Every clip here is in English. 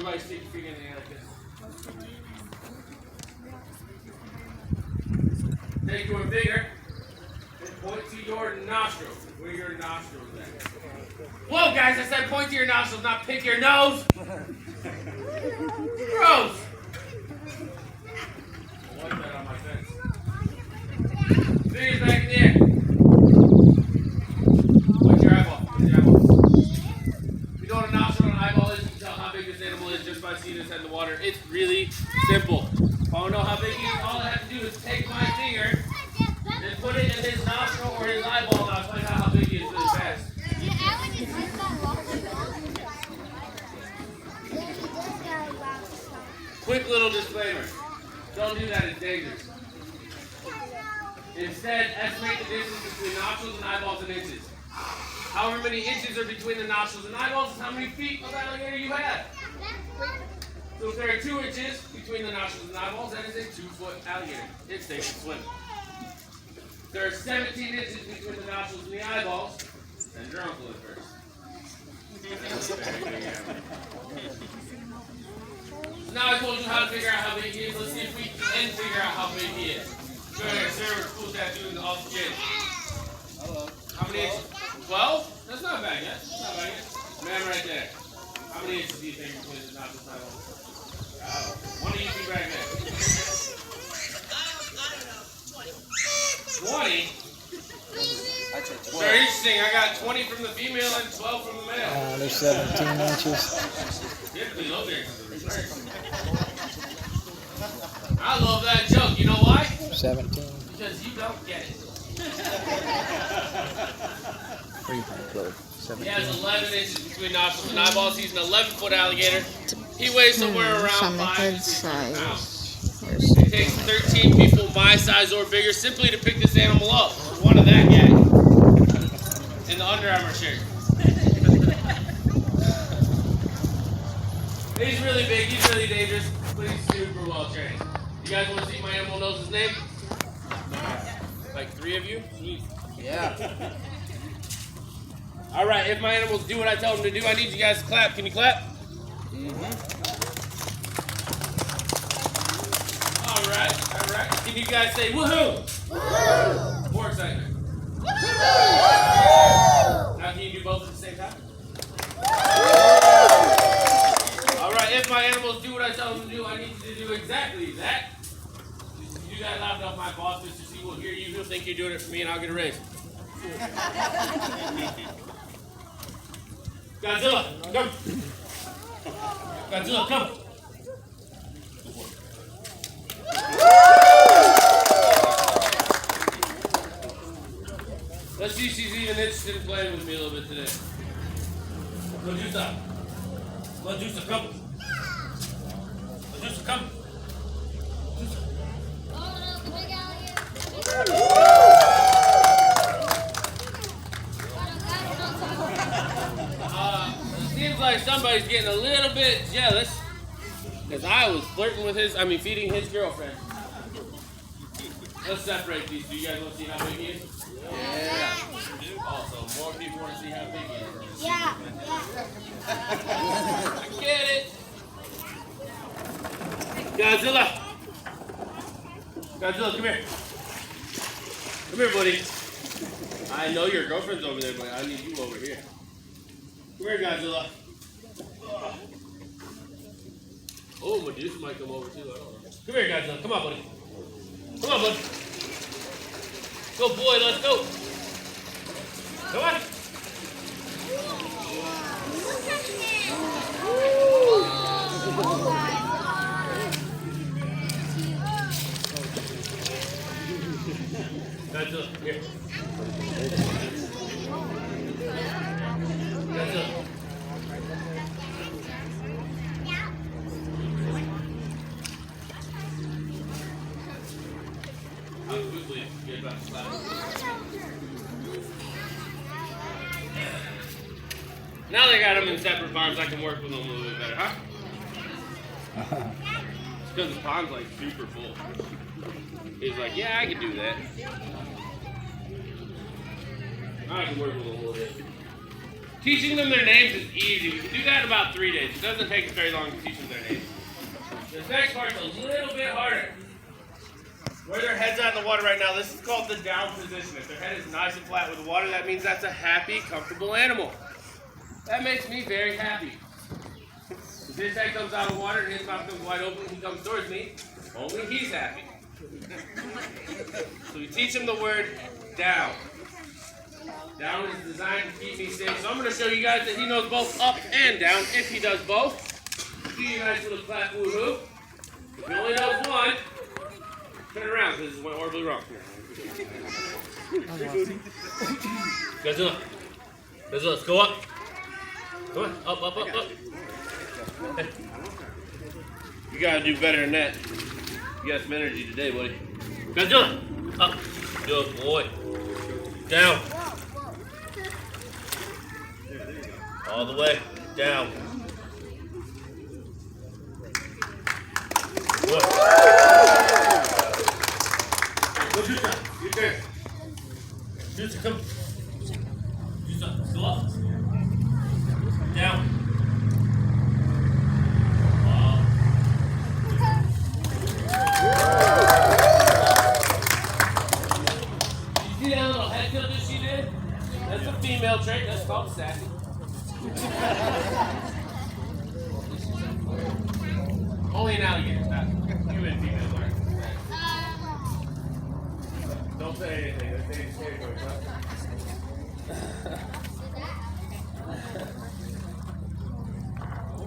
everybody stick your finger in the air like this. Take your finger and point to your nostril. Where your nostril is at. Whoa, guys, I said point to your nostrils, not pick your nose. Gross. I like that on my fence. Fingers back in the air. Point your eyeball. Point your eyeball. If you know what a nostril and an eyeball is, you can tell how big this animal is just by seeing his head in the water. It's really simple. If I want to know how big he is, all I have to do is take my finger and put it in his nostril or his eyeball, and I'll find out how big he is really fast. Quick little disclaimer. Don't do that, it's dangerous. Instead, estimate the distance between nostrils and eyeballs in inches. However many inches are between the nostrils and eyeballs is how many feet of alligator you have. So if there are 2 inches between the nostrils and eyeballs, that is a 2-foot alligator. It's safe to swim. If there are 17 inches between the nostrils and the eyeballs, then your uncle is first. Now I told you how to figure out how big he is. Let's see if we can figure out how big he is. Go ahead, Sarah with school tattoos and off the chin. Hello. How many inches? 12? That's not bad yet. That's not bad yet. Man right there. How many inches do you think between the nostrils and eyeballs? One of you be back there. I don't know. 20? 20? Very interesting. I got 20 from the female and 12 from the male. There's 17 inches. Typically, those inches are reversed. I love that joke. You know why? 17. Because you don't get it. 17. He has 11 inches between nostrils and eyeballs. He's an 11-foot alligator. He weighs somewhere around 5 to 6 pounds. It takes 13 people my size or bigger simply to pick this animal up. One of that guy in the Under Armour shirt. He's really big. He's really dangerous, but he's super well trained. You guys want to see my animal knows his name? Like 3 of you? Yeah. All right. If my animals do what I tell them to do, I need you guys to clap. Can you clap? All right. Can you guys say woohoo? Woohoo! More excitement. Woohoo! Now can you do both at the same time? All right. If my animals do what I tell them to do, I need you to do exactly that. You do that loud enough, my boss, Mr. C, will hear you. He'll think you're doing it for me, and I'll get a raise. Godzilla, come. Godzilla, come. Let's see if she's even interested in playing with me a little bit today. Medusa, come. Medusa, come. It seems like somebody's getting a little bit jealous because I was feeding his girlfriend. Let's separate these two. You guys want to see how big he is? Yeah. Also, more people want to see how big he is. Yeah. I get it. Godzilla, come here. Come here, buddy. I know your girlfriend's over there, but I need you over here. Come here, Godzilla. Oh, Medusa might come over too. I don't know. Come here, Godzilla. Come on, buddy. Come on, buddy. Go, boy. Let's go. Come on. Godzilla, here. Godzilla. How quickly get back to class? Now they got them in separate farms, I can work with them a little bit better, huh? It's because the pond's like super full. He's like, yeah, I can do that. I can work with him a little bit. Teaching them their names is easy. We can do that in about 3 days. It doesn't take us very long to teach them their names. This next part's a little bit harder. Where their head's at in the water right now, this is called the down position. If their head is nice and flat with the water, that means that's a happy, comfortable animal. That makes me very happy. If his head comes out of the water and his mouth comes wide open and he comes towards me, only he's happy. So we teach him the word down. Down is designed to keep me safe. So I'm going to show you guys that he knows both up and down. If he does both, do you guys little clap woohoo. If he only knows one, turn around because this went horribly wrong. Godzilla. Godzilla, let's go up. Come on, up, up, up, up. Hey. You gotta do better than that. You got some energy today, buddy. Godzilla, up. Good boy. Down. All the way. Down. Good. Go Juice. Your turn. Juice, come. Juice, go up. Down. You see that little head tilt that she did? That's a female trait. That's called sassy. Only an alligator, not human female. Don't say anything. That's any scary voice, huh?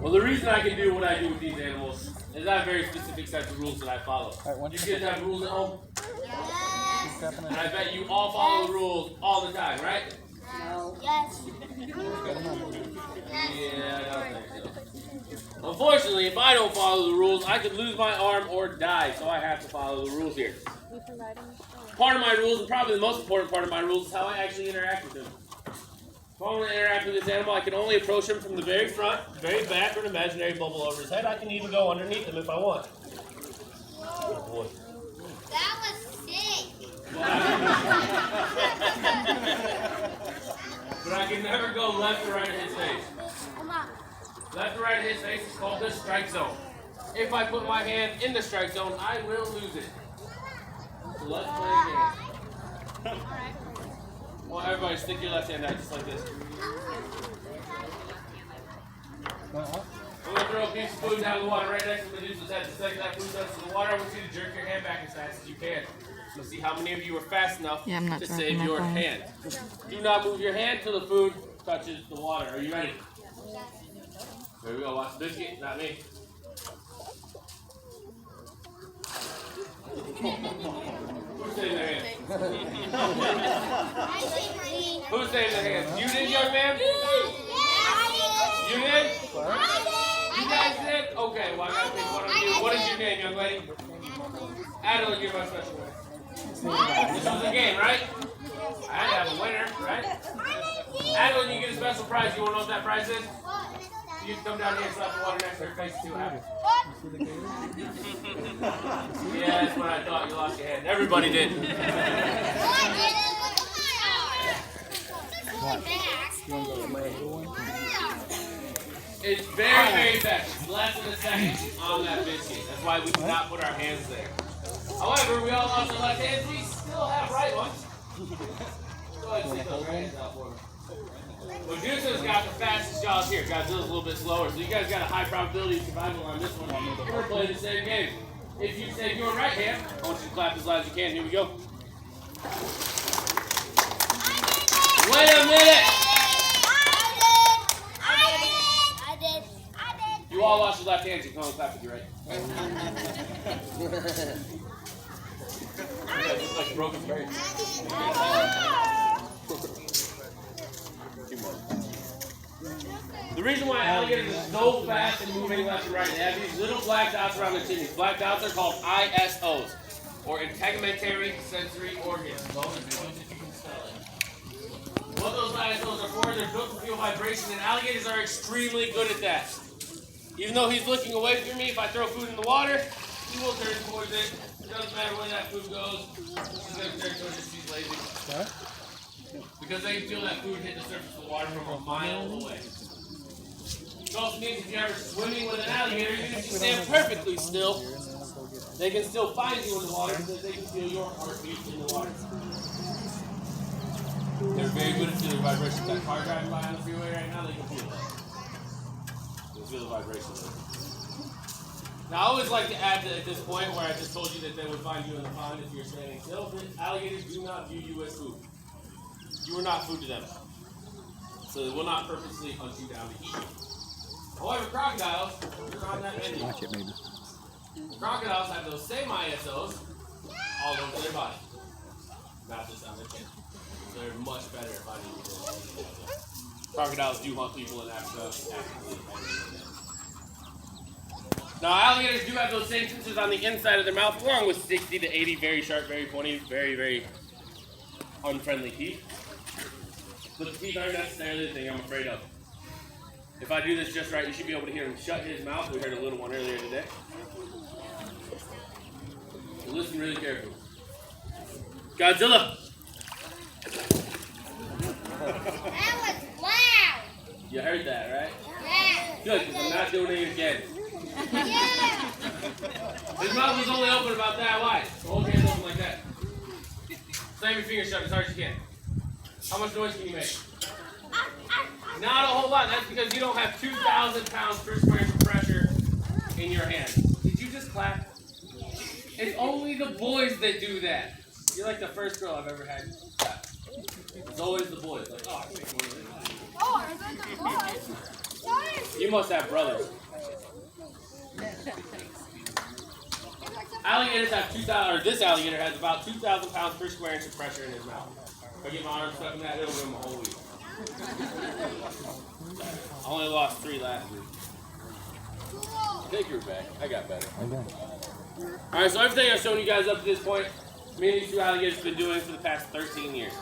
Well, the reason I can do what I do with these animals is I have very specific sets of rules that I follow. You guys have rules at home? Yes. And I bet you all follow the rules all the time, right? No. Yes. Yeah, I don't think so. Unfortunately, if I don't follow the rules, I could lose my arm or die, so I have to follow the rules here. Part of my rules, and probably the most important part of my rules, is how I actually interact with them. If I want to interact with this animal, I can only approach him from the very front, very back, or an imaginary bubble over his head. I can even go underneath him if I want. Oh boy. That was sick. But I can never go left or right of his face. Left or right of his face is called the strike zone. If I put my hand in the strike zone, I will lose it. So let's play again. Well, everybody stick your left hand out just like this. I'm going to throw a piece of food down the water right next to Medusa's head. The second that food touches the water, I want you to jerk your hand back as fast as you can. Let's see how many of you are fast enough to save your hand. Do not move your hand till the food touches the water. Are you ready? Here we go. Watch the biscuit, not me. Who's saving their hands? Who's saving their hands? You did, young man? You did? You guys did? Okay, well I gotta pick one of you. What is your name, young lady? Adeline, you're my special one. This was a game, right? I had to have a winner, right? Adeline, you get a special prize. You wanna know what that prize is? You can come down here and slap the water next to her face and see what happens. Yeah, that's what I thought. You lost your hand. Everybody did. It's very, very fast. It's less than a second on that biscuit. That's why we do not put our hands there. However, we all lost our left hands. We still have right ones. Go ahead and stick those right hands out for me. Medusa's got the fastest jaws here. Godzilla's a little bit slower. So you guys got a high probability of survival on this one. We're going to play the same game. If you take your right hand, I want you to clap as loud as you can. Here we go. Wait a minute. I did. You all lost your left hand. You can only clap with your right. You guys look like broken birds. The reason why alligators are so fast and moving left and right, they have these little black dots around their kidneys. Black dots are called ISOs, or integumentary sensory organs. Those are the ones that you can smell it. What those ISOs are for, they're built to feel vibration, and alligators are extremely good at that. Even though he's looking away from me, if I throw food in the water, he will turn towards it. It doesn't matter where that food goes. He's going to turn towards it. He's lazy. because they can feel that food hit the surface of the water from a mile away. It also means if you're ever swimming with an alligator, even if you stand perfectly still, they can still find you in the water because they can feel your heartbeat in the water. They're very good at feeling vibrations. That car driving by on the freeway right now, they can feel that. They can feel the vibrations. Now, I always like to add that at this point where I just told you that they would find you in the pond if you're standing still, that alligators do not view you as food. You are not food to them. So they will not purposely hunt you down to eat you. However, crocodiles are on that menu. Watch it, maybe. Crocodiles have those same ISOs all over their body. Not just on their chin. So they're much better at finding people. Crocodiles do hunt people in Africa. Now, alligators do have those same sensors on the inside of their mouth, along with 60 to 80 very sharp, very pointy, very, very unfriendly teeth. But the teeth aren't necessarily the thing I'm afraid of. If I do this just right, you should be able to hear him shut his mouth. We heard a little one earlier today. So listen really carefully. Godzilla! That was loud. You heard that, right? Yeah. Good, because I'm not doing it again. Yeah. His mouth was only open about that wide. So hold your hands open like that. Slam your fingers shut as hard as you can. How much noise can you make? Not a whole lot. That's because you don't have 2,000 pounds per square inch of pressure in your hand. Did you just clap? It's only the boys that do that. You're like the first girl I've ever had clap. It's always the boys. Like, oh, I can make one of these. Oh, I got the boys. You must have brothers. Alligators have 2,000, or this alligator has about 2,000 pounds per square inch of pressure in his mouth. If I get my arm stuck in that, it'll ruin my whole week. I only lost 3 last week. Take your back. I got better. Alright, so everything I've shown you guys up to this point, me and these 2 alligators have been doing for the past 13 years.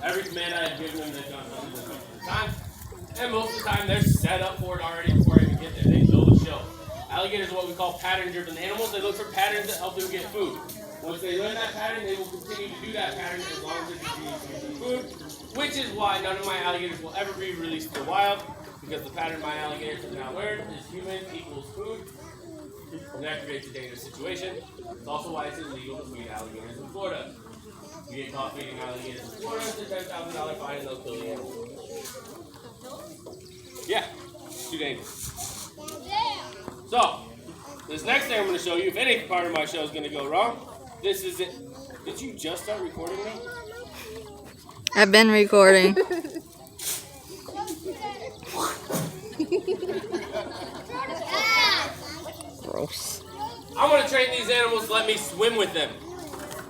Every command I have given them, they've done something at the time. And most of the time, they're set up for it already before I even get there. They build a show. Alligators are what we call pattern-driven animals. They look for patterns that help them get food. Once they learn that pattern, they will continue to do that pattern as long as they continue to get food, which is why none of my alligators will ever be released to the wild, because the pattern my alligators have now learned is human equals food, and that creates a dangerous situation. It's also why it's illegal to feed alligators in Florida. If you get caught feeding alligators in Florida, it's a $10,000 fine and they'll kill the animal. Yeah, it's too dangerous. So, this next thing I'm going to show you, if any part of my show is going to go wrong, this is it. Did you just start recording me? I've been recording. Gross. I'm going to train these animals to let me swim with them.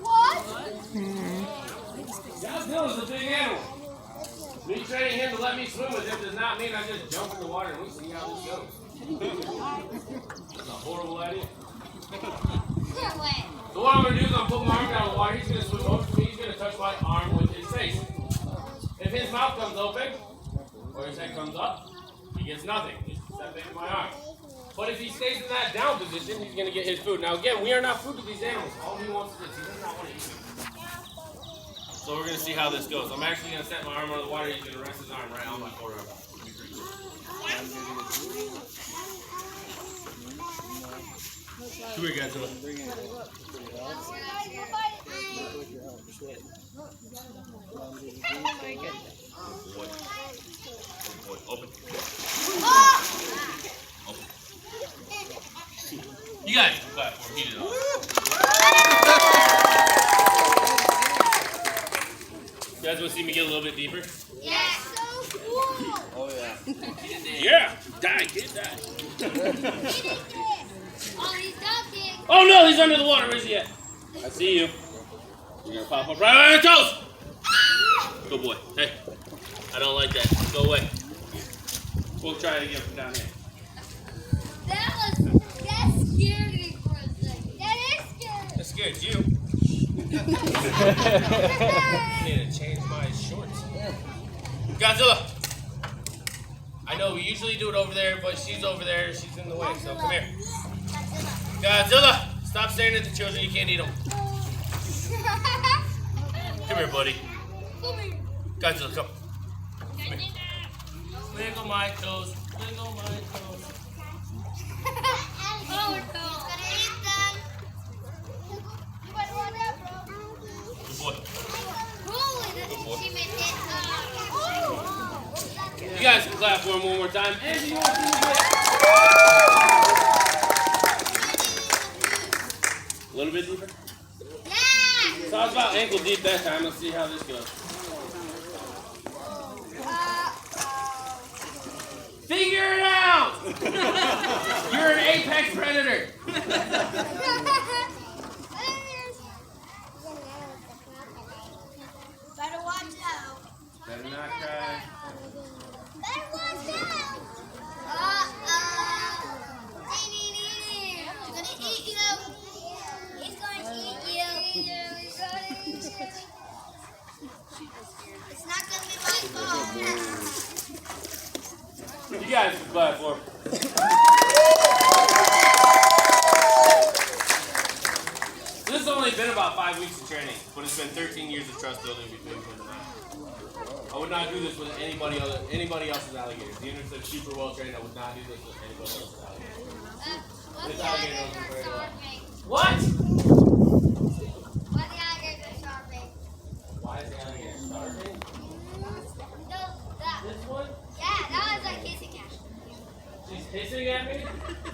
What? Godzilla's a big animal. Me training him to let me swim with him does not mean I just jump in the water and we see how this goes. That's a horrible idea. So what I'm going to do is I'm going to put my arm down in the water. He's going to swim over to me. He's going to touch my arm with his face. If his mouth comes open or his head comes up, he gets nothing. He's stepping into my arm. But if he stays in that down position, he's going to get his food. Now again, we are not food to these animals. All he wants is this. He does not want to eat. So we're going to see how this goes. I'm actually going to set my arm under the water. He's going to rest his arm right on my forearm. Come here, Godzilla. Boy. Boy, open. Open. You guys can clap for me. Heat it up. You guys want to see me get a little bit deeper? Yeah. So cool. Oh, yeah. Yeah. Die, kid, die. Oh, he's ducking. Oh no, he's under the water. Where's he at? I see you. You're gonna pop up right on your toes. Good boy. Hey, I don't like that. Go away. We'll try it again from down here. That scared me for a second. That is scary. That scared you. I need to change my shorts. Godzilla. I know we usually do it over there, but she's over there. She's in the way, so come here. Godzilla, stop staring at the children. You can't eat them. Come here, buddy. Come here. Godzilla, come. Wiggle my toes. Wiggle my toes. Oh, no. He's gonna eat them. You better run out, bro. Good boy. Holy, she made it. You guys can clap for him one more time. Angie, you want to do it? A little bit deeper? Yeah! So I was about ankle deep that time. Let's see how this goes. Figure it out! You're an apex predator. Better watch out. Better not cry. Better watch out. He's gonna eat you. He's going to eat you. It's not gonna be my fault. You guys can clap for him. This has only been about 5 weeks of training, but it's been 13 years of trust building between him and I. I would not do this with anybody else's alligators. Even if they're super well trained, I would not do this with anybody else's alligators. This alligator knows me very well. What? Why the alligator starving? Why is the alligator starving? No, that. This one? Yeah, that was like hissing at me. She's hissing at me?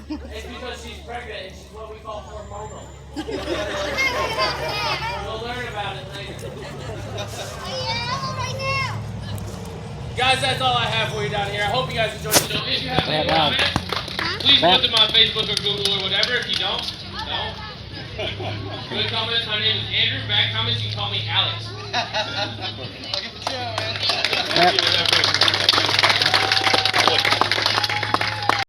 It's because she's pregnant and she's what we call hormonal. We'll learn about it later. Guys, that's all I have for you down here. I hope you guys enjoyed the show. If you have any comments, please put them on Facebook or Google or whatever. If you don't, no. Good comments. My name is Andrew. Bad comments, you can call me Alex. Thank you.